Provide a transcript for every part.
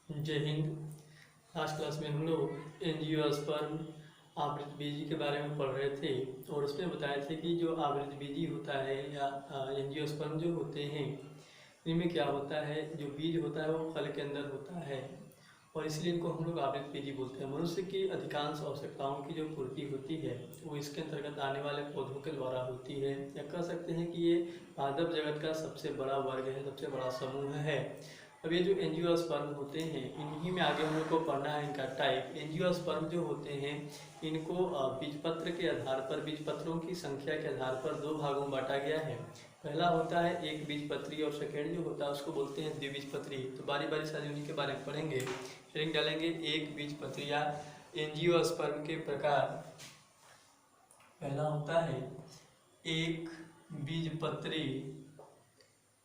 जय हिंद। आज क्लास में हम लोग एंजियोस्पर्म आवृतबीजी के बारे में पढ़ रहे थे और उसमें बताए थे कि जो आवृतबीजी होता है या एंजियोस्पर्म जो होते हैं इनमें क्या होता है, जो बीज होता है वो फल के अंदर होता है और इसलिए इनको हम लोग आवृतबीजी बोलते हैं। मनुष्य की अधिकांश आवश्यकताओं की जो पूर्ति होती है वो इसके अंतर्गत आने वाले पौधों के द्वारा होती है, या कह सकते हैं कि ये पादप जगत का सबसे बड़ा वर्ग है, सबसे बड़ा समूह है। अब ये जो एंजियोस्पर्म होते हैं इन्हीं में आगे हम लोग को पढ़ना है इनका टाइप। एंजियोस्पर्म जो होते हैं इनको बीजपत्र के आधार पर, बीजपत्रों की संख्या के आधार पर दो भागों में बांटा गया है। पहला होता है एक बीजपत्री और सेकेंड जो होता है उसको बोलते हैं द्विबीजपत्री। तो बारी बारी से उन्हीं के बारे में पढ़ेंगे। हेडिंग डालेंगे एक बीजपत्री या एंजियोस्पर्म के प्रकार। पहला होता है एक बीजपत्री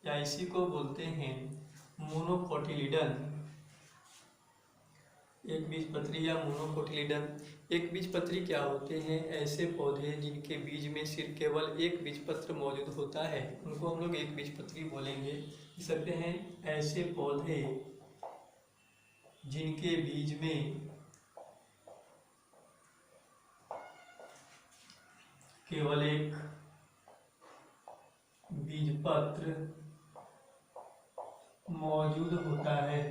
या इसी को बोलते हैं मोनोकोटिलीडन। एक बीजपत्री या मोनोकोटिलीडन। एक बीजपत्री क्या होते हैं? ऐसे पौधे जिनके बीज में सिर्फ केवल एक बीजपत्र मौजूद होता है, उनको हम लोग एक बीजपत्री बोलेंगे। लिख सकते हैं ऐसे पौधे जिनके बीज में केवल एक बीजपत्र मौजूद होता है,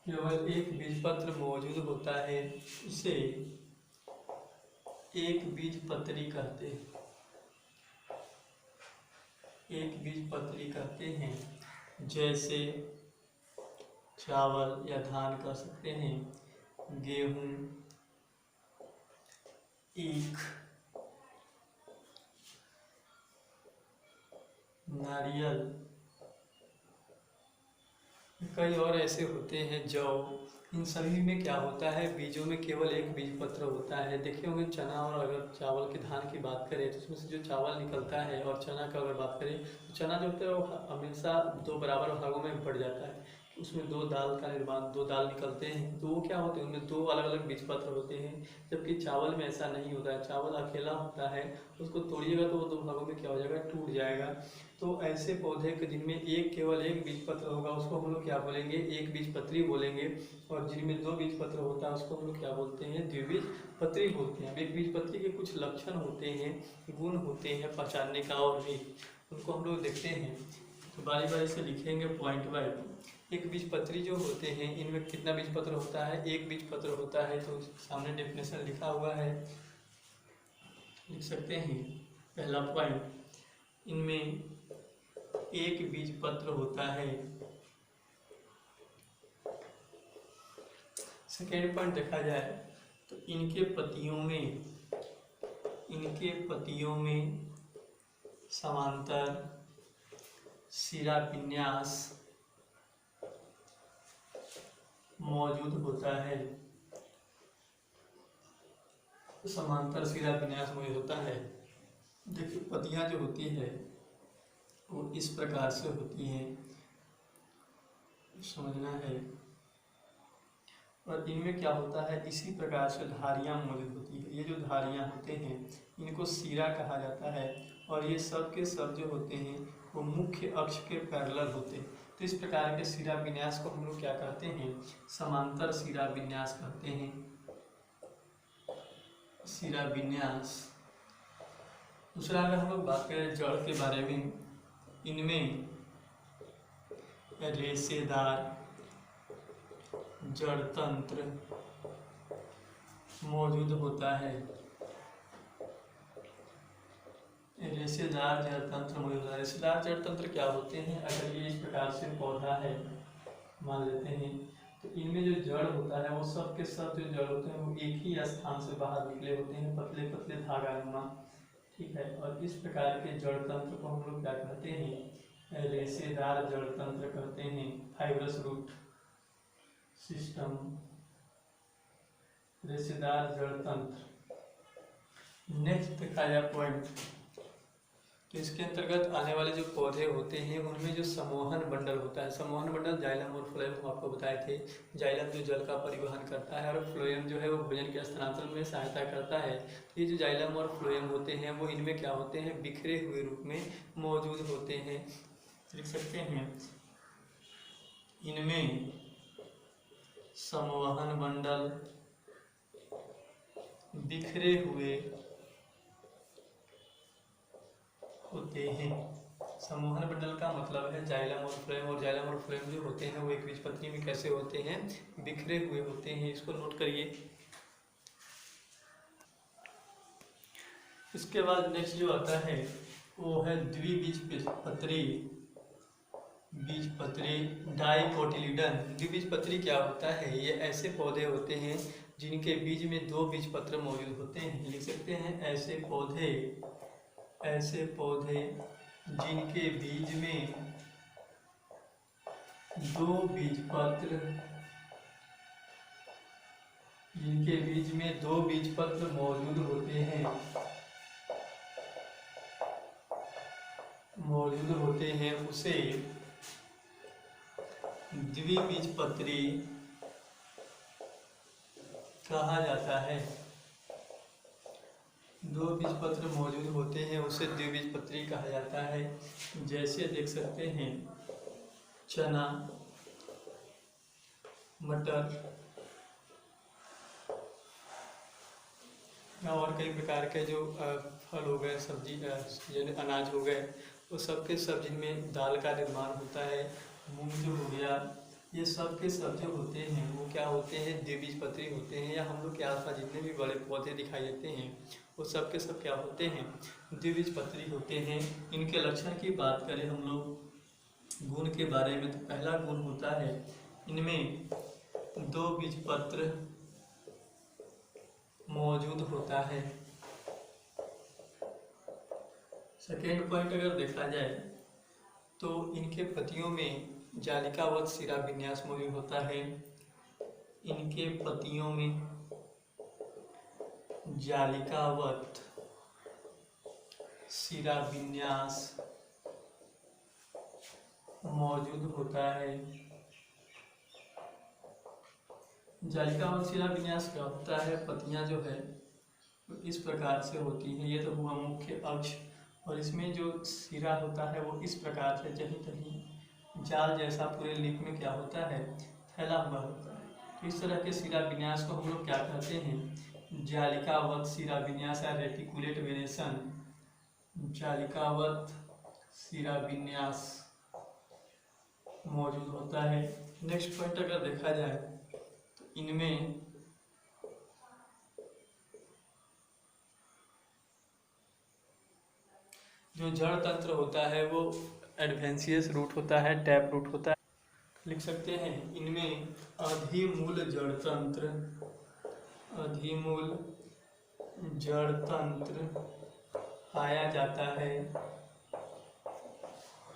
केवल एक बीजपत्र मौजूद होता है, इसे एक बीजपत्री कहते हैं। एक बीजपत्री कहते हैं। जैसे चावल या धान कह सकते हैं, गेहूं, ईख, नारियल, कई और ऐसे होते हैं, जौ। इन सभी में क्या होता है? बीजों में केवल एक बीजपत्र होता है। देखे होंगे चना, और अगर चावल के धान की बात करें तो उसमें से जो चावल निकलता है, और चना का अगर बात करें तो चना जो होता है वो हमेशा दो बराबर भागों में बढ़ जाता है। उसमें दो दाल का निर्माण, दो दाल निकलते हैं तो वो क्या होते हैं, उनमें दो अलग अलग बीजपत्र होते हैं। जबकि चावल में ऐसा नहीं होता है, चावल अकेला होता है, उसको तोड़िएगा तो वो दो भागों में क्या हो जाएगा, टूट जाएगा। तो ऐसे पौधे के जिनमें केवल एक बीजपत्र होगा उसको हम लोग क्या बोलेंगे, एक बीजपत्री बोलेंगे। और जिनमें दो बीजपत्र होता है उसको हम लोग क्या बोलते हैं, द्विबीजपत्री बोलते हैं। अब एक बीजपत्री के कुछ लक्षण होते हैं, गुण होते हैं पहचानने का, और भी उनको हम लोग देखते हैं। तो बारी बारी से लिखेंगे पॉइंट वाइज। एक बीजपत्री जो होते हैं इनमें कितना बीजपत्र होता है? एक बीजपत्र होता है। तो सामने डेफिनेशन लिखा हुआ है, लिख सकते हैं। पहला पॉइंट, इनमें एक बीजपत्र होता है। सेकेंड पॉइंट देखा जाए तो इनके पत्तियों में समांतर शिरा विन्यास मौजूद होता है। समांतर शिरा विन्यास मौजूद होता है। देखिए पत्तियां जो होती है वो इस प्रकार से होती हैं, समझना है। और इनमें क्या होता है, इसी प्रकार से धारियां मौजूद होती है। ये जो धारियां होते हैं इनको शिरा कहा जाता है, और ये सब के सब जो होते हैं वो मुख्य अक्ष के पैरेलल होते हैं। तो इस प्रकार के शिरा विन्यास को हम लोग क्या कहते हैं, समांतर शिरा विन्यास कहते हैं। शिरा विन्यास। दूसरा अगर हम लोग बात करें जड़ के बारे में, इनमें रेशेदार जड़ तंत्र मौजूद होता है। रेशेदार जड़ तंत्र मौजूद होता है। रेशेदार जड़ तंत्र क्या होते हैं? अगर ये इस प्रकार से पौधा है मान लेते हैं, तो इनमें जो जड़ होता है वो सब के सब जो जड़ होते हैं वो एक ही स्थान से बाहर निकले होते हैं, पतले पतले धागानुमा। ठीक है। और इस प्रकार के जड़ तंत्र को हम लोग क्या कहते हैं, रेशेदार जड़ तंत्र कहते हैं। फाइब्रस रूट सिस्टम, रेशेदार जड़ तंत्र। नेक्स्ट देखा जाए पॉइंट, तो इसके अंतर्गत आने वाले जो पौधे होते हैं उनमें जो समूहन मंडल होता है, समूहन मंडल जाइलम और फ्लोएम हम आपको बताए थे। जाइलम जो जल का परिवहन करता है, और फ्लोएम जो है वो भोजन के स्थानांतरण में सहायता करता है। तो ये जो जाइलम और फ्लोएम होते हैं वो इनमें क्या होते हैं, बिखरे हुए रूप में मौजूद होते हैं। लिख सकते हैं इनमें संवहन मंडल बिखरे हुए होते हैं। संवहन मंडल का मतलब है जाइलम और फ्लोएम, और जाइलम और फ्लोएम जो होते हैं वो एक बीजपत्री में कैसे होते हैं, बिखरे हुए होते हैं। इसको नोट करिए। इसके बाद नेक्स्ट जो आता है वो है द्विबीजपत्री बीजपत्री डाइकोटिलीडन। द्विबीजपत्री क्या होता है, ये ऐसे पौधे होते हैं जिनके बीज में दो बीजपत्र मौजूद होते हैं। लिख सकते हैं ऐसे पौधे जिनके बीज में दो बीजपत्र मौजूद होते हैं उसे द्विबीजपत्री कहा जाता है। दो बीजपत्र मौजूद होते हैं उसे द्विबीजपत्री कहा जाता है। जैसे देख सकते हैं चना, मटर और कई प्रकार के जो फल हो गए, सब्जी यानी अनाज हो गए, वो सब के सब जिनमें दाल का निर्माण होता है, मूंग जो हो गया, ये सब के सब जो होते हैं वो क्या होते हैं, द्विबीजपत्री होते हैं। या हम लोग के आसपास जितने भी बड़े पौधे दिखाई देते हैं वो सब के सब क्या होते हैं, द्विबीजपत्री होते हैं। इनके लक्षण की बात करें हम लोग गुण के बारे में, तो पहला गुण होता है इनमें दो बीजपत्र मौजूद होता है। सेकेंड पॉइंट अगर देखा जाए तो इनके पत्तियों में जालिकावत सिरा विन्यास मौजूद होता है। इनके पत्तियों में जालिकावत सिरा विन्यास मौजूद होता है। जालिकावत शिरा विन्यास क्या होता है, पत्तियां जो है तो इस प्रकार से होती है। ये तो हुआ मुख्य अक्ष, और इसमें जो सिरा होता है वो इस प्रकार से कहीं कहीं जाल जैसा पूरे लीफ में क्या होता है, फैला हुआ होता है। तो इस तरह के शिरा विन्यास को हम लोग क्या कहते हैं, जालिकावत शिरा विन्यास या रेटिकुलेट वेनेशन। जालिकावत शिरा विन्यास मौजूद होता है। नेक्स्ट पॉइंट अगर देखा जाए तो इनमें जो जड़ तंत्र होता है वो एडवेंशियस रूट होता है, टैप रूट होता है। लिख सकते हैं इनमें अधिमूल जड़ तंत्र पाया जाता है।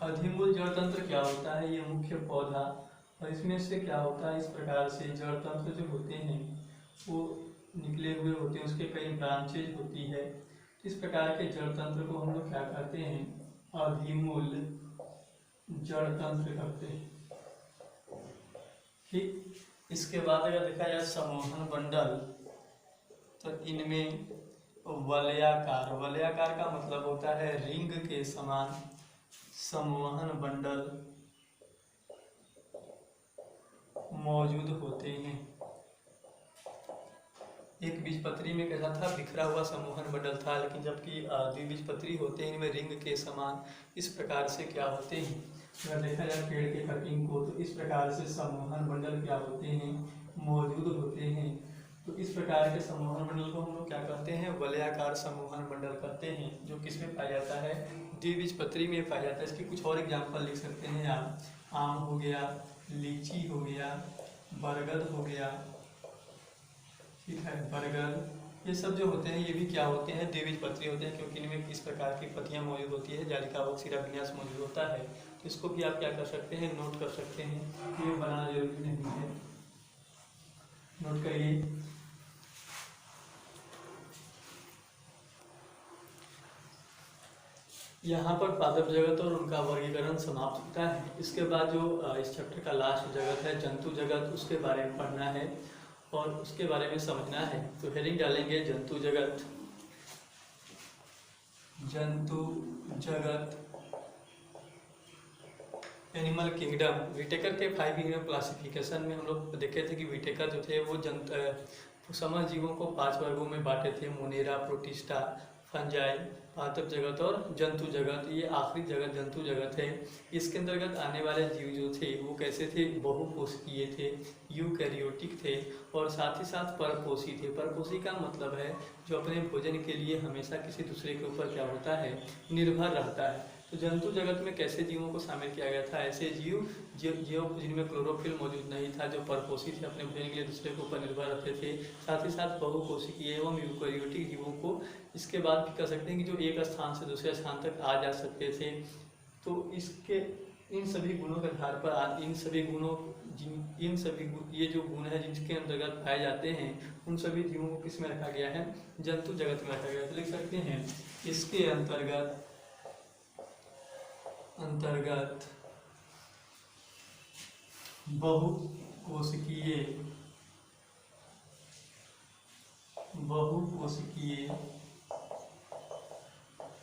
अधिमूल जड़ तंत्र क्या होता है, ये मुख्य पौधा, और इसमें से क्या होता है, इस प्रकार से जड़ तंत्र जो होते हैं वो निकले हुए होते हैं, उसके कई ब्रांचेज होती है। इस प्रकार के जड़ तंत्र को हम लोग क्या कहते हैं, अधिमूल जड़ तंत्र कहते हैं। ठीक, इसके बाद अगर देखा जाए संवहन मंडल, तो इनमें वलयाकार का मतलब होता है रिंग के समान संवहन मंडल मौजूद होते हैं। एक बीजपत्री में कैसा था, बिखरा हुआ संवहन मंडल था, लेकिन जबकि द्विबीजपत्री होते हैं इनमें रिंग के समान इस प्रकार से क्या होते हैं। अगर देखा जाए पेड़ के कटिंग को, तो इस प्रकार से संवहन मंडल क्या होते हैं, मौजूद होते हैं। तो इस प्रकार के संवहन मंडल को हम लोग क्या कहते हैं, वलयाकार संवहन मंडल कहते हैं, जो किसमें पाया जाता है, द्विबीजपत्री में पाया जाता है। इसके कुछ और एग्जाम्पल लिख सकते हैं आप, आम हो गया, लीची हो गया, बरगद हो गया, ठीक है, बरगद, ये सब जो होते हैं ये भी क्या होते हैं, द्विबीजपत्री होते हैं, क्योंकि इनमें इस प्रकार की पत्तियां मौजूद होती है, जालिकावत शिरा विन्यास मौजूद होता है। तो इसको भी आप क्या कर सकते हैं, नोट कर सकते हैं, ये बनाना जरूरी नहीं है, नोट करिए। यहाँ पर पादप जगत और उनका वर्गीकरण समाप्त होता है। इसके बाद जो इस चैप्टर का लास्ट जगत है जंतु जगत, उसके बारे में पढ़ना है और उसके बारे में समझना है। तो हेडिंग डालेंगे जंतु जगत। जंतु जगत एनिमल किंगडम। विटेकर के 5 किंगडम क्लासिफिकेशन में हम लोग देखे थे कि विटेकर जो थे वो समस्त जीवों को 5 वर्गों में बांटे थे: मोनेरा, प्रोटिस्टा, फंजाई, पादप जगत और जंतु जगत। ये आखिरी जगत जंतु जगत है। इसके अंतर्गत आने वाले जीव जो थे वो कैसे थे? बहुकोशिकीय थे, यूकैरियोटिक थे और साथ ही साथ परपोषी थे। परपोषी का मतलब है जो अपने भोजन के लिए हमेशा किसी दूसरे के ऊपर क्या होता है? निर्भर रहता है। तो जंतु जगत में कैसे जीवों को शामिल किया गया था? ऐसे जीव जिनमें क्लोरोफिल मौजूद नहीं था, जो परपोषी थे, अपने भोजन के लिए दूसरे के ऊपर निर्भर रहते थे। साथ ही साथ बहुकोशिकीय एवं यूकैरियोटिक जीवों को इसके बाद भी कह सकते हैं कि जो एक स्थान से दूसरे स्थान तक आ जा सकते थे। तो इसके इन सभी गुणों के आधार पर ये जो गुण है जिनके अंतर्गत पाए जाते हैं, उन सभी जीवों को किस में रखा गया है? जंतु जगत में रखा गया है। तो लिख सकते हैं इसके अंतर्गत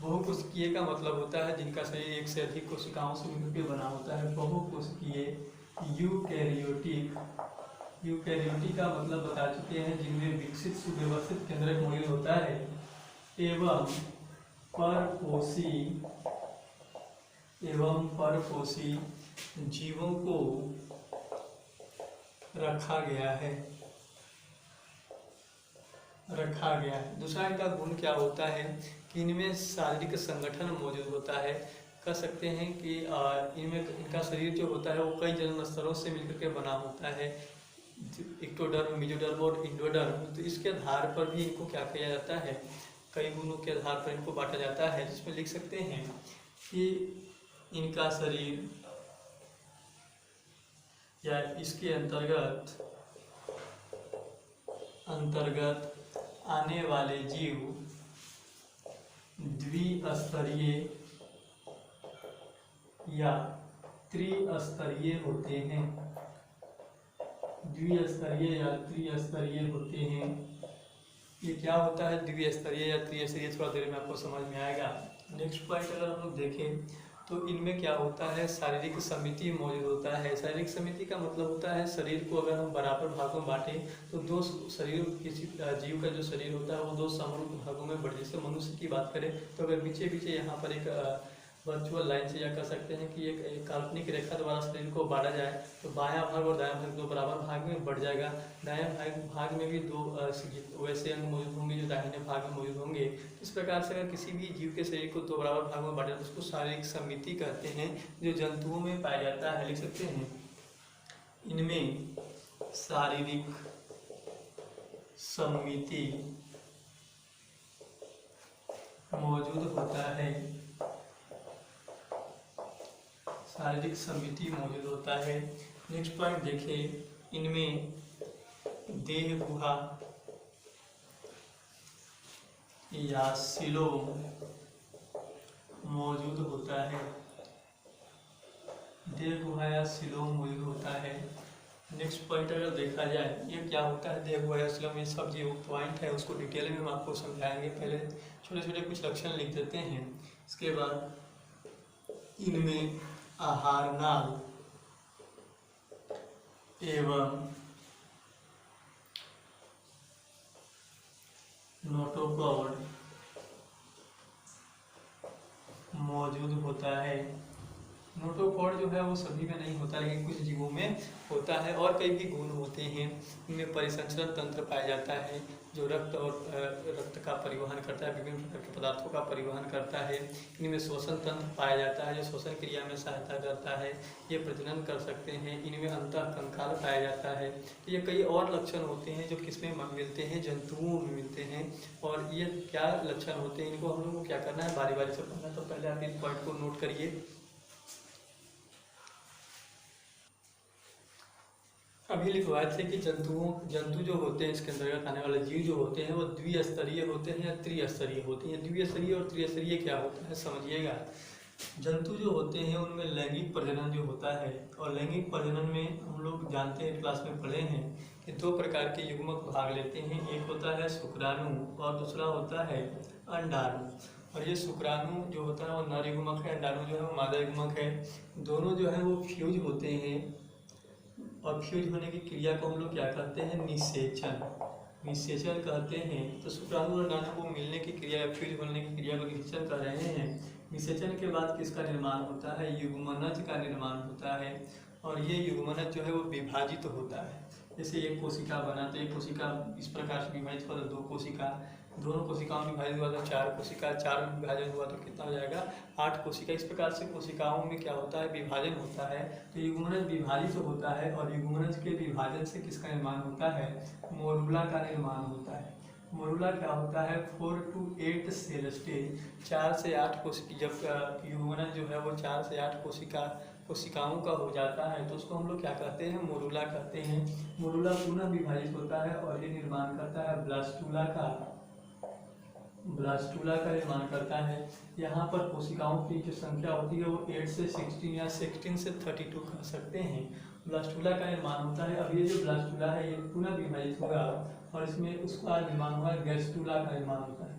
बहुकोशिकीय का मतलब होता है जिनका शरीर एक से अधिक कोशिकाओं से मिलकर बना होता है। बहुकोशिकीय। यूकैरियोटिक का मतलब बता चुके हैं, जिनमें विकसित सुव्यवस्थित केंद्रक मौजूद होता है एवं परपोषी जीवों को रखा गया है। दूसरा इनका गुण क्या होता है कि इनमें शारीरिक संगठन मौजूद होता है। कह सकते हैं कि इनका शरीर जो होता है वो कई जन्म स्तरों से मिलकर के बना होता है: एक्टोडर्म, मेसोडर्म और एंडोडर्म। तो इसके आधार पर भी इनको क्या किया जाता है? कई गुणों के आधार पर इनको बांटा जाता है, जिसमें लिख सकते हैं कि इनका शरीर या इसके अंतर्गत आने वाले जीव द्विस्तरीय या त्रिस्तरीय होते हैं। ये क्या होता है द्विस्तरीय या त्रिस्तरीय? थोड़ा देर में आपको समझ में आएगा। नेक्स्ट पॉइंट अगर हम लोग देखें तो इनमें क्या होता है? शारीरिक समिति मौजूद होता है। शारीरिक समिति का मतलब होता है शरीर को अगर हम बराबर भागों में बांटें तो दो शरीर, किसी जीव का जो शरीर होता है वो 2 समरूप भागों में बढ़े। जैसे मनुष्य की बात करें तो अगर पीछे यहाँ पर एक वर्चुअल लाइन से या कह सकते हैं कि एक काल्पनिक रेखा द्वारा शरीर को बांटा जाए तो बायां भाग और दायां भाग 2 बराबर भाग में बढ़ जाएगा। दायां भाग में भी 2 वैसे अंग मौजूद होंगे जो दाहिने भाग में मौजूद होंगे। इस प्रकार से अगर किसी भी जीव के शरीर को 2 बराबर भागों में बांटे तो उसको शारीरिक समिति कहते हैं, जो जंतुओं में पाया जाता है। लिख सकते हैं इनमें शारीरिक समिति मौजूद होता है। नेक्स्ट पॉइंट देखिए, इनमें देह गुहा या सीलोम मौजूद होता है। नेक्स्ट पॉइंट अगर देखा जाए, ये क्या होता है देह गुहा या सीलोम? ये सब जो पॉइंट है उसको डिटेल में हम आपको समझाएंगे। पहले छोटे छोटे कुछ लक्षण लिख देते हैं। इसके बाद इनमें आहार नाल एवं नोटोकॉर्ड मौजूद होता है। नोटोकॉर्ड जो है वो सभी में नहीं होता, लेकिन कुछ जीवों में होता है। और कई भी गुण होते हैं। इनमें परिसंचरण तंत्र पाया जाता है जो रक्त का परिवहन करता है, विभिन्न प्रकार के पदार्थों का परिवहन करता है। इनमें श्वसन तंत्र पाया जाता है जो श्वसन क्रिया में सहायता करता है। ये प्रजनन कर सकते हैं। इनमें अंतःकंकाल पाया जाता है। ये कई और लक्षण होते हैं जो किसमें मिलते हैं? जंतुओं में मिलते हैं। और ये क्या लक्षण होते हैं, इनको हम लोगों को क्या करना है? बारी बारी से पढ़ना। तो पहले आप इन पॉइंट को नोट करिए। अभी लिखवाए थे कि जंतु जो होते हैं, इसके अंतर्गत आने वाले जीव जो होते हैं वो द्विस्तरीय होते हैं या त्रिस्तरीय होते हैं। द्विस्तरीय और त्रिस्तरीय क्या होता है समझिएगा। जंतु जो होते हैं उनमें लैंगिक प्रजनन जो होता है, और लैंगिक प्रजनन में हम लोग जानते हैं, क्लास में पढ़े हैं कि 2 प्रकार के युग्मक भाग लेते हैं। एक होता है शुक्राणु और दूसरा होता है अंडाणु। और ये शुक्राणु जो होता है वो नर युग्मक है, अंडाणु जो है वो मादा युग्मक है। दोनों जो है वो फ्यूज होते हैं और फ्यूज होने की क्रिया को हम लोग क्या कहते हैं, निषेचन। निषेचन कहते हैं। तो शुक्राणु और अंडाणु को मिलने की क्रिया या फ्यूज होने की क्रिया को निषेचन कर रहे हैं। निषेचन के बाद किसका निर्माण होता है, युग्मनज का निर्माण होता है। और ये युग्मनज जो है वो विभाजित होता है। जैसे एक कोशिका बना तो एक कोशिका इस प्रकार से विभाजित हुआ तो दो कोशिका, दोनों कोशिकाओं में विभाजित हुआ तो चार कोशिका, चार में विभाजन हुआ तो कितना हो जाएगा, 8 कोशिका। इस प्रकार से कोशिकाओं में क्या होता है, विभाजन होता है। तो युग्मनज विभाजित होता है और युग्मनज के विभाजन से किसका निर्माण होता है, मोरुला का निर्माण होता है। मोरुला क्या होता है, 4 to 8 सेल स्टेज, 4 से 8 कोशिका। जब युग्मनज जो है वो 4 से 8 कोशिकाओं का हो जाता है तो उसको हम लोग क्या कहते हैं, मोरुला कहते हैं। मोरुला पुनः विभाजित होता है और ये निर्माण करता है ब्लास्टुला का निर्माण करता है। यहाँ पर कोशिकाओं की जो संख्या होती है वो 8 से 16 या 16 से 32 कह सकते हैं। ब्लास्टुला का निर्माण होता है। अब ये जो ब्लास्टुला है ये पुनः विभाजित होगा और इसमें उसका निर्माण होगा, गैस्टुला का निर्माण होता है।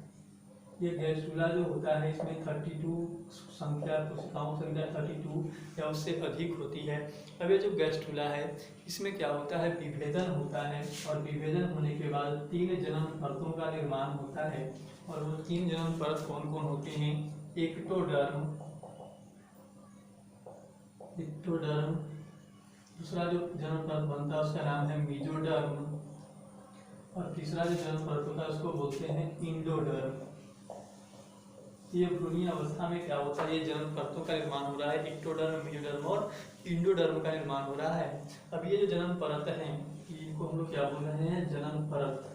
ये गैस्टुला जो होता है इसमें 32 संख्या, कोशिकाओं की संख्या 32 या उससे अधिक होती है। अब ये जो गैस्टुला है इसमें क्या होता है, विभेदन होता है और विभेदन होने के बाद 3 जनन परतों का निर्माण होता है। और वो 3 जनन परत कौन कौन होते हैं, एक्टोडर्म, दूसरा जो जनन परत बनता है उसका नाम है मेसोडर्म और तीसरा जो जनन परत होता है उसको बोलते हैं इंडोडर्म। ये भ्रूणीय अवस्था में क्या होता है, ये जनन परतों का निर्माण हो रहा है, एक्टोडर्म, मेसोडर्म और इंडोडर्म का निर्माण हो रहा है। अब ये जो जनन परत है इनको हम लोग क्या बोल रहे हैं, जनन परत।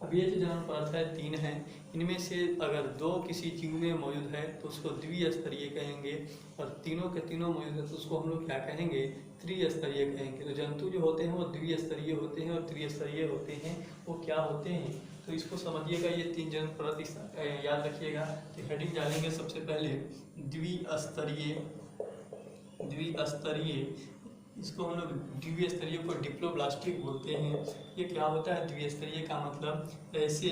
अब ये जो जनन परत है 3 है, इनमें से अगर 2 किसी जीव में मौजूद है तो उसको द्विस्तरीय कहेंगे और तीनों के तीनों मौजूद है तो उसको हम लोग क्या कहेंगे, त्रिस्तरीय कहेंगे। तो जंतु जो होते हैं वो द्विस्तरीय होते हैं और त्रिस्तरीय होते हैं। वो क्या होते हैं, तो इसको समझिएगा, ये 3 जनन परत याद रखिएगा। तो हेडिंग डालेंगे सबसे पहले द्विस्तरीय, इसको हम लोग द्विस्तरीय को डिप्लोब्लास्टिक बोलते हैं। ये क्या होता है, द्विस्तरीय का मतलब ऐसे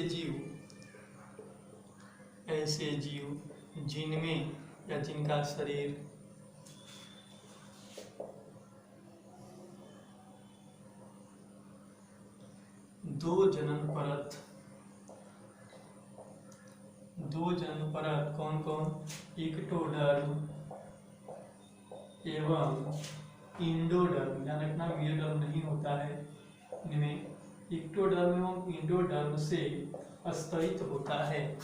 जीव जिनमें या जिनका शरीर दो जनन परत कौन कौन, एक्टोडर्म एवं इंडोडर्म, ध्यान रखना मेसोडर्म नहीं होता है इनमें, एक्टोडर्म एवं इंडोडर्म से स्तरित होता है,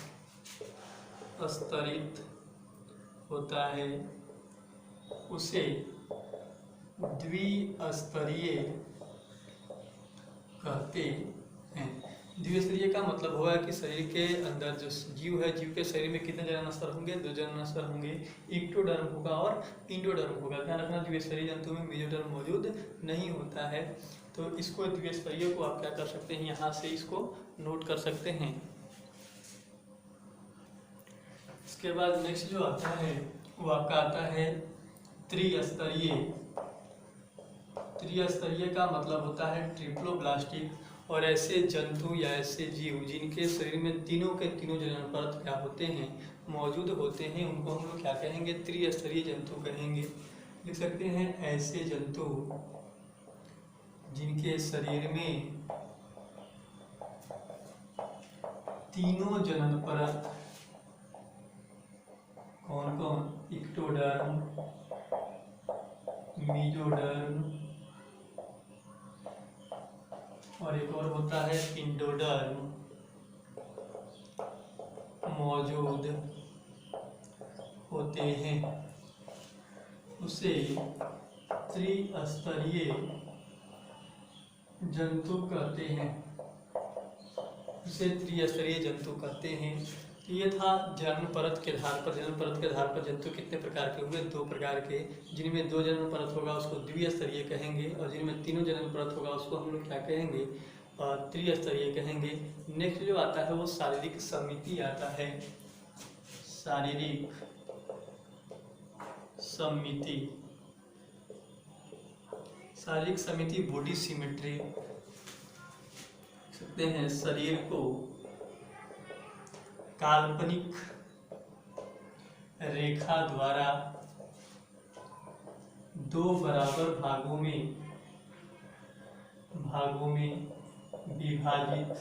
उसे द्विस्तरीय कहते हैं। द्विस्तरीय का मतलब हुआ कि शरीर के अंदर जो जीव है, जीव के शरीर में कितने जनन स्तर होंगे, 2 जनन स्तर होंगे, एक्टोडर्म होगा और इंडोडर्म होगा। ध्यान रखना द्विस्तरीय जंतु में मेसोडर्म मौजूद नहीं होता है। तो इसको द्विस्तरीय को आप क्या कर सकते हैं, यहाँ से इसको नोट कर सकते हैं। इसके बाद नेक्स्ट जो आता है वो आपका आता है त्रिस्तरीय। त्रिस्तरीय का मतलब होता है ट्रिप्लोब्लास्टिक। और ऐसे जंतु या ऐसे जीव जिनके शरीर में तीनों के तीनों जनन परत क्या होते हैं, मौजूद होते हैं, उनको हम लोग क्या कहेंगे, त्रिस्तरीय जंतु कहेंगे। लिख सकते हैं ऐसे जंतु जिनके शरीर में तीनों जनन परत कौन कौन, एक्टोडर्म, मेसोडर्म और एक और होता है इंडोडर्म मौजूद होते हैं, उसे त्रिस्तरीय जंतु कहते हैं। तो ये था जनन परत के आधार पर जंतु कितने प्रकार के हुए, 2 प्रकार के। जिनमें 2 जनन परत होगा उसको द्विस्तरीय कहेंगे और जिनमें 3 जनन परत होगा उसको हम लोग क्या कहेंगे, त्रिस्तरीय कहेंगे। नेक्स्ट जो आता है वो शारीरिक समिति आता है। शारीरिक समिति बॉडी सिमेट्री सकते हैं, शरीर को काल्पनिक रेखा द्वारा दो बराबर भागों में विभाजित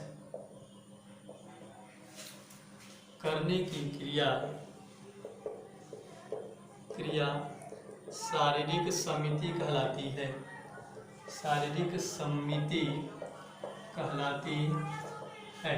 करने की क्रिया शारीरिक समिति कहलाती है। शारीरिक समिति कहलाती है।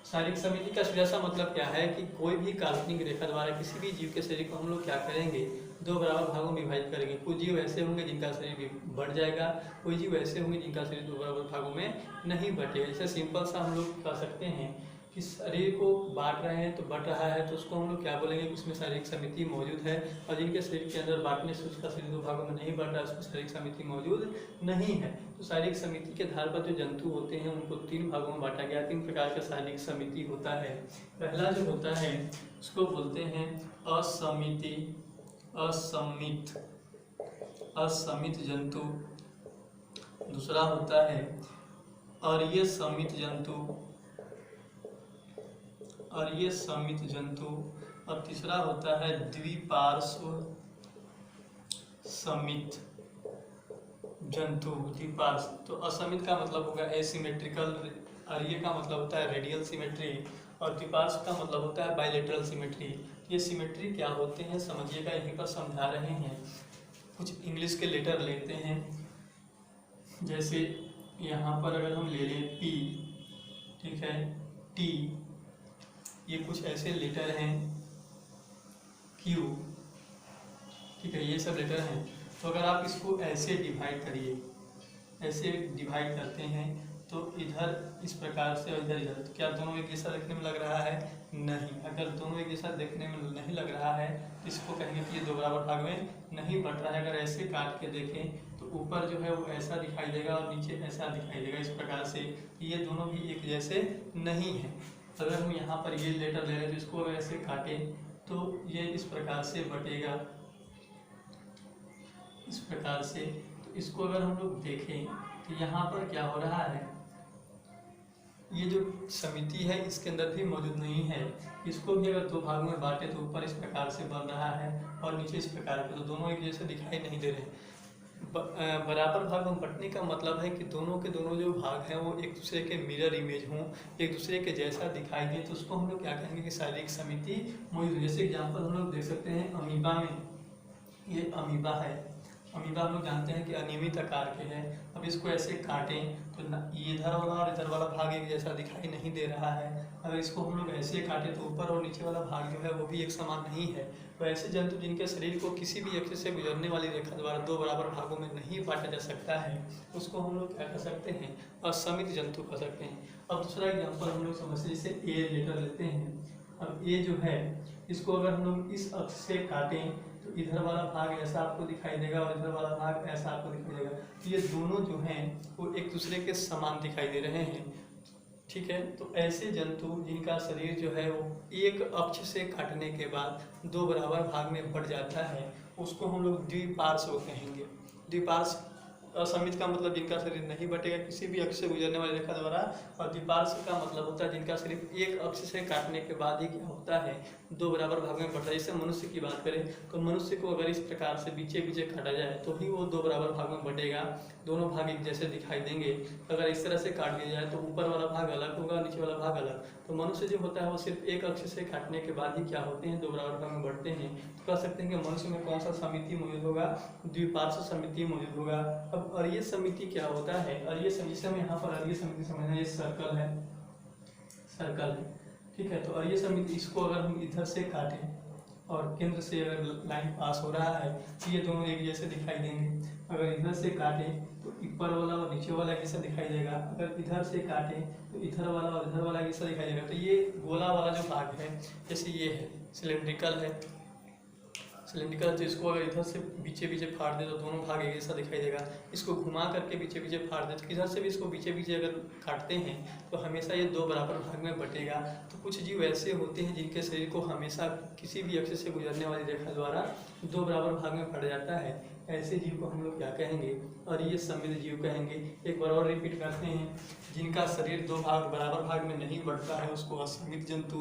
शारीरिक समिति का सीधा सा मतलब क्या है कि कोई भी काल्पनिक रेखा द्वारा किसी भी जीव के शरीर को हम लोग क्या करेंगे, दो बराबर भागों में विभाजित करेंगे। कुछ जीव ऐसे होंगे जिनका शरीर भी बढ़ जाएगा, कोई जीव ऐसे होंगे जिनका शरीर दो बराबर भागों में नहीं बटेगा। जैसे सिंपल सा हम लोग कह सकते हैं कि शरीर को बांट रहे हैं तो बढ़ रहा है, तो उसको हम लोग क्या बोलेंगे कि उसमें शारीरिक समिति मौजूद है। और जिनके शरीर के अंदर बांटने से उसका शरीर दो भागों में नहीं बढ़ रहा है, उसमें शारीरिक समिति मौजूद नहीं है। तो शारीरिक समिति के आधार पर जो जंतु होते हैं उनको तीन भागों में बांटा गया। तीन प्रकार का शारीरिक समिति होता है। पहला जो होता है उसको बोलते हैं असमित जंतु। दूसरा होता है अरीय समित जंतु। और तीसरा होता है द्विपार्श्व समित जंतु। द्विपार्श्व तो असमित का मतलब होगा एसिमेट्रिकल, अरीय का मतलब होता है रेडियल सिमेट्री, और द्विपार्श्व का मतलब होता है बाइलेटरल सिमेट्री। ये सिमेट्री क्या होते हैं समझिएगा, यहीं पर समझा रहे हैं। कुछ इंग्लिश के लेटर लेते हैं, जैसे यहाँ पर अगर हम ले लें पी, ठीक है, टी, ये कुछ ऐसे लेटर हैं, क्यू, ठीक है, ये सब लेटर हैं। तो अगर आप इसको ऐसे डिवाइड करिए, ऐसे डिवाइड करते हैं तो इधर इस प्रकार से और इधर, तो क्या दोनों एक जैसा देखने में लग रहा है? नहीं। अगर दोनों एक जैसा देखने में नहीं लग रहा है तो इसको कहेंगे कि ये दो बराबर भाग में नहीं बट रहा है। अगर ऐसे काट के देखें तो ऊपर जो है वो ऐसा दिखाई देगा और नीचे ऐसा दिखाई देगा, इस प्रकार से ये दोनों भी एक जैसे नहीं है। अगर हम यहाँ पर ये लेटर ले लें तो इसको अगर ऐसे काटें तो ये इस प्रकार से बटेगा, इस प्रकार से। तो इसको अगर हम लोग देखें तो यहाँ पर क्या हो रहा है, ये जो समिति है इसके अंदर भी मौजूद नहीं है। इसको भी अगर दो भागों में बांटे तो ऊपर इस प्रकार से बन रहा है और नीचे इस प्रकार के, तो दोनों एक जैसे दिखाई नहीं दे रहे। बराबर भाग में बंटने का मतलब है कि दोनों के दोनों जो भाग हैं वो एक दूसरे के मिरर इमेज हों, एक दूसरे के जैसा दिखाई दे, तो उसको हम लोग क्या कहेंगे कि शारीरिक समिति मौजूद है। जैसे एग्जाम्पल हम लोग देख सकते हैं अमीबा में, ये अमीबा है। अमीबा हम लोग जानते हैं कि अनियमित आकार के हैं। अब इसको ऐसे काटें तो इधर वाला और इधर वाला भाग एक जैसा दिखाई नहीं दे रहा है। अगर इसको हम लोग ऐसे काटें तो ऊपर और नीचे वाला भाग जो है वो भी एक समान नहीं है। तो ऐसे जंतु जिनके शरीर को किसी भी अक्ष से गुजरने वाली रेखा द्वारा दो बराबर भागों में नहीं बांटा जा सकता है, उसको हम लोग क्या कर सकते हैं, असमित जंतु कह सकते हैं। अब दूसरा एग्जाम्पल हम लोग समझते हैं, जैसे ए लेटर लेते हैं। अब ए जो है इसको अगर हम लोग इस अक्ष से काटें तो इधर वाला भाग ऐसा आपको दिखाई देगा और इधर वाला भाग ऐसा आपको दिखाई देगा। तो ये दोनों जो हैं वो एक दूसरे के समान दिखाई दे रहे हैं, ठीक है। तो ऐसे जंतु जिनका शरीर जो है वो एक अक्ष से काटने के बाद दो बराबर भाग में बढ़ जाता है, उसको हम लोग द्विपार्श्व कहेंगे। द्विपार्श्व असमित का मतलब जिनका शरीर नहीं बटेगा किसी भी अक्ष से गुजरने वाली रेखा द्वारा, और द्विपार्श्व का मतलब होता है जिनका शरीर एक अक्ष से काटने के बाद ही क्या होता है, दो बराबर भाग में बढ़ता है। जैसे मनुष्य की बात करें तो मनुष्य को अगर इस प्रकार से बीचे बीचे काटा जाए तो ही वो दो बराबर भाग में बढ़ेगा, दोनों भाग एक जैसे दिखाई देंगे। अगर इस तरह से काट दिया जाए तो ऊपर वाला भाग अलग होगा, नीचे वाला भाग अलग। तो मनुष्य जो होता है वो सिर्फ एक अक्ष से काटने के बाद ही क्या होते हैं, दो बराबर भाग में बढ़ते हैं। तो कह सकते हैं कि मनुष्य में कौन सा समिति मौजूद होगा, द्विपार्श्व समिति मौजूद होगा। अब अरीय समिति क्या होता है, अरीय समिति में यहाँ पर अरीय समिति समझना, ये सर्कल है, सर्कल है, ठीक है। तो अरीय समिति इसको अगर हम इधर से काटें और केंद्र से अगर लाइन पास हो रहा है तो ये दोनों एक जैसे दिखाई देंगे। अगर इधर से काटें तो ऊपर वाला और नीचे वाला जैसा दिखाई देगा, अगर इधर से काटें तो इधर वाला और इधर वाला जैसा दिखाई देगा। तो ये गोला वाला जो भाग है, जैसे ये है सिलेंड्रिकल है, सिलेंड्रिकल, तो इसको अगर इधर से बीचे बीचे फाड़ दे तो दोनों भाग एक जैसा दिखाई देगा। इसको घुमा करके बीचे बीचे फाड़ दे तो इधर से भी इसको बीचे बीचे अगर काटते हैं तो हमेशा ये दो बराबर भाग में बटेगा। तो कुछ जीव ऐसे होते हैं जिनके शरीर को हमेशा किसी भी अक्ष से गुजरने वाली रेखा द्वारा दो बराबर भाग में पड़ जाता है। ऐसे जीव को हम लोग क्या कहेंगे, और ये समित जीव कहेंगे। एक बार और रिपीट करते हैं, जिनका शरीर दो भाग बराबर भाग में नहीं बढ़ता है उसको असमित जंतु,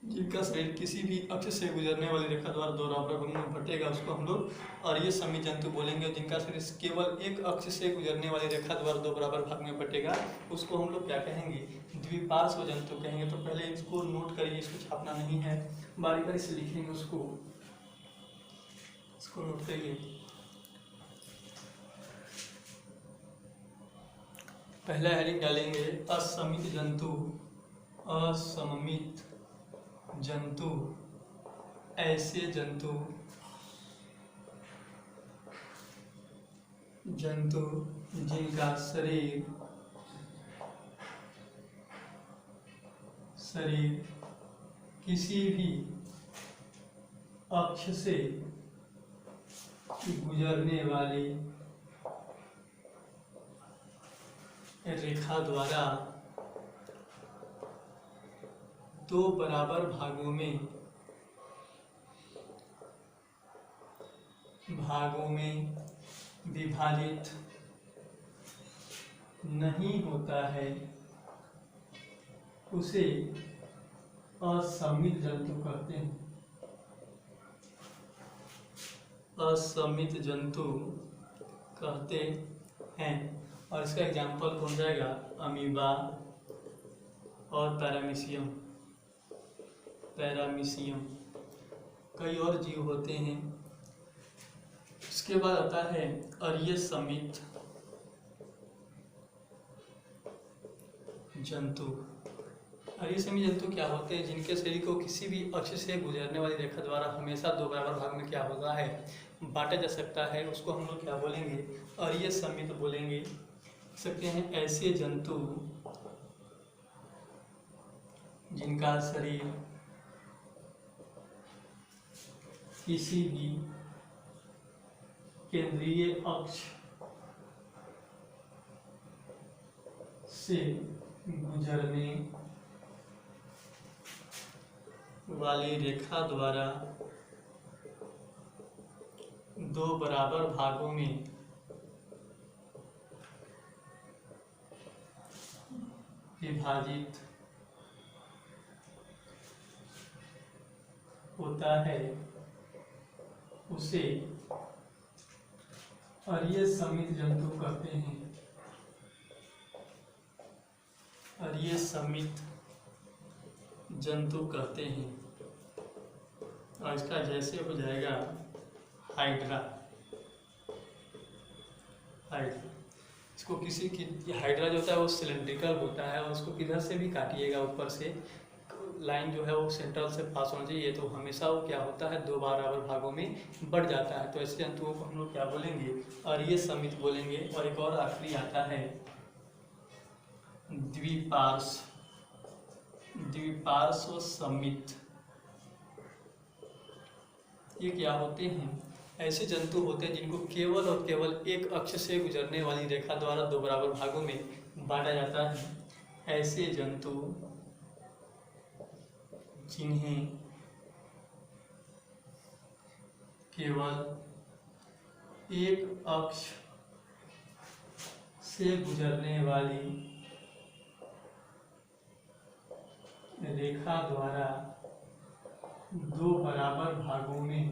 जिनका शरीर किसी भी अक्ष से गुजरने वाली रेखा द्वारा दो बराबर भागों में बटेगा उसको हम लोग अरीय समी जंतु बोलेंगे। जिनका शरीर केवल एक अक्ष से गुजरने वाली रेखा द्वारा दो बराबर भाग में बटेगा उसको हम लोग क्या कहेंगे, द्विपार्श्व जंतु कहेंगे। तो पहले इसको नोट करिए, इसको छापना नहीं है, बारी बारी से लिखेंगे उसको, इसको नोट करिए। पहला हेडिंग डालेंगे असमित जंतु। असममित जंतु ऐसे जंतु जिनका शरीर किसी भी अक्ष से गुजरने वाली रेखा द्वारा दो बराबर भागों में विभाजित नहीं होता है उसे असमित जंतु कहते हैं। असमित जंतु कहते हैं। और इसका एग्जाम्पल कौन जाएगा, अमीबा और पैरामीशियम। कई और जीव होते हैं। इसके बाद आता है अरीय समित जंतु। अरीय समित जंतु क्या होते हैं, जिनके शरीर को किसी भी अक्ष से गुजरने वाली रेखा द्वारा हमेशा दो बराबर भाग में क्या होता है, बांटा जा सकता है। उसको हम लोग क्या बोलेंगे, अरीय समित बोलेंगे। सकते हैं ऐसे जंतु जिनका शरीर किसी भी केंद्रीय अक्ष से गुजरने वाली रेखा द्वारा दो बराबर भागों में विभाजित होता है उसे अरीय समित जंतु कहते हैं। अरीय समित जंतु कहते हैं। और इसका जैसे हो जाएगा हाइड्रा। इसको किसी की हाइड्रा जो होता है वो सिलेंड्रिकल होता है और उसको किधर से भी काटिएगा ऊपर से लाइन जो है वो सेंट्रल से पास होना चाहिए, तो हमेशा वो क्या होता है, दो बराबर भागों में बढ़ जाता है। तो ऐसे जंतुओं को हम लोग क्या बोलेंगे, अरीय समित बोलेंगे। और एक और आखिरी आता है द्विपार्श्व समित। ये क्या होते हैं, ऐसे जंतु होते हैं जिनको केवल और केवल एक अक्ष से गुजरने वाली रेखा द्वारा दो बराबर भागों में बांटा जाता है। ऐसे जंतु जिन्हें केवल एक अक्ष से गुजरने वाली रेखा द्वारा दो बराबर भागों में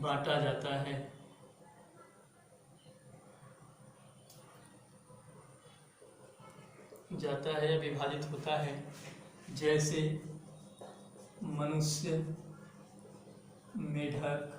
बांटा जाता है। या विभाजित होता है। जैसे मनुष्य, मेढक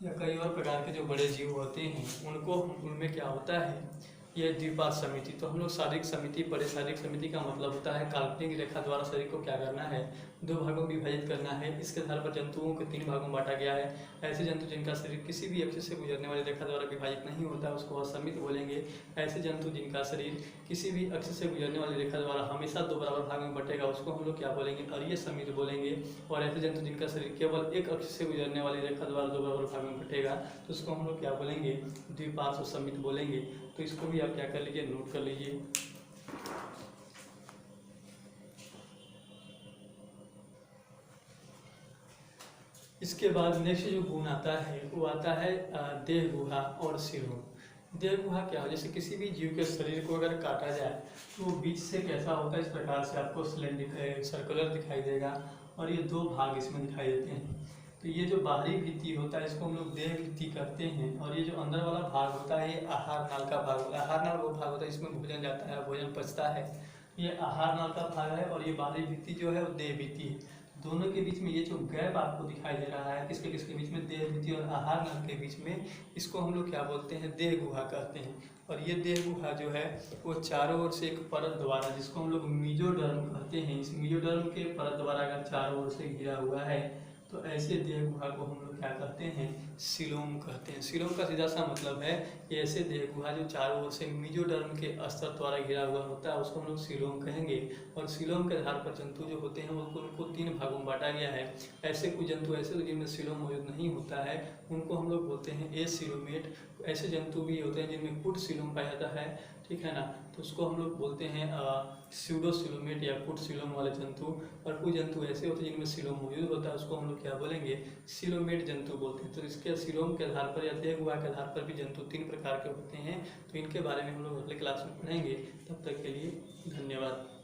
या कई और प्रकार के जो बड़े जीव होते हैं उनमें क्या होता है, यह द्विपार्श्व समिति। तो हम लोग शारीरिक समिति पढ़े। शारीरिक समिति का मतलब होता है काल्पनिक रेखा द्वारा शरीर को क्या करना है, दो भागों में विभाजित करना है। इसके आधार पर जंतुओं को तीन भागों में बांटा गया है। ऐसे जंतु जिनका शरीर किसी भी अक्ष से गुजरने वाली रेखा द्वारा विभाजित नहीं होता उसको असमित बोलेंगे। ऐसे जंतु जिनका शरीर किसी भी अक्ष से गुजरने वाली रेखा द्वारा हमेशा दो बराबर भाग में बटेगा उसको हम लोग क्या बोलेंगे, अरीय समित बोलेंगे। और ऐसे जंतु जिनका शरीर केवल एक अक्ष से गुजरने वाली रेखा द्वारा दो बराबर भाग में बटेगा तो उसको हम लोग क्या बोलेंगे, द्विपार्श्व समित बोलेंगे। तो इसको भी आप क्या कर लीजिए, नोट कर लीजिए। इसके बाद नेक्स्ट जो गुण आता है वो आता है देह गुहा और शिरों। देह गुहा क्या हो, जैसे किसी भी जीव के शरीर को अगर काटा जाए तो वो बीच से कैसा होता है, इस प्रकार से आपको सिलेंडर सर्कुलर दिखाई देगा और ये दो भाग इसमें दिखाई देते हैं। तो ये जो बाहरी भित्ति होता है इसको हम लोग देह भित्ति करते हैं, और ये जो अंदर वाला भाग होता है ये आहार नाल का भाग होता है। आहार नाल वो भाग होता है इसमें भोजन जाता है, भोजन पचता है। ये आहार नाल का भाग है, और ये बाहरी भित्ति जो है वो देह भित्ति है। दोनों के बीच में ये जो गैप आपको दिखाई दे रहा है, किसके किसके बीच में, देह भित्ति और आहार नाल के बीच में, इसको हम लोग क्या बोलते हैं, देह गुहा कहते हैं। और ये देह गुहा जो है वो चारों ओर से एक परत द्वारा, जिसको हम लोग मीजोडर्म कहते हैं, इस मीजोडर्म के परत द्वारा अगर चारों ओर से घिरा हुआ है तो ऐसे देह गुहा को हम लोग क्या कहते हैं, सीलोम कहते हैं। सीलोम का सीधा सा मतलब है कि ऐसे देह गुहा जो चारों ओर से मीजोडर्म के अस्तर द्वारा घिरा हुआ होता है उसको हम लोग सीलोम कहेंगे। और सीलोम के आधार पर जंतु जो होते हैं उनको 3 भागों में बांटा गया है। ऐसे कुछ जंतु ऐसे जिनमें सीलोम मौजूद नहीं होता है उनको हम लोग बोलते हैं एसीलोमेट। ऐसे जंतु भी होते हैं जिनमें कुट सीलोम पाया जाता है, ठीक है ना, तो उसको हम लोग बोलते हैं स्यूडोसीलोमेट या कुट सीलोम वाले जंतु। और कुछ जंतु ऐसे होते हैं जिनमें सीलोम मौजूद होता है उसको हम लोग क्या बोलेंगे, सीलोमेट जंतु बोलते हैं। तो इसके सीलोम के आधार पर या देह गुहा के आधार पर भी जंतु 3 प्रकार के होते हैं। तो इनके बारे में हम लोग अगले क्लास में पढ़ेंगे। तब तक के लिए धन्यवाद।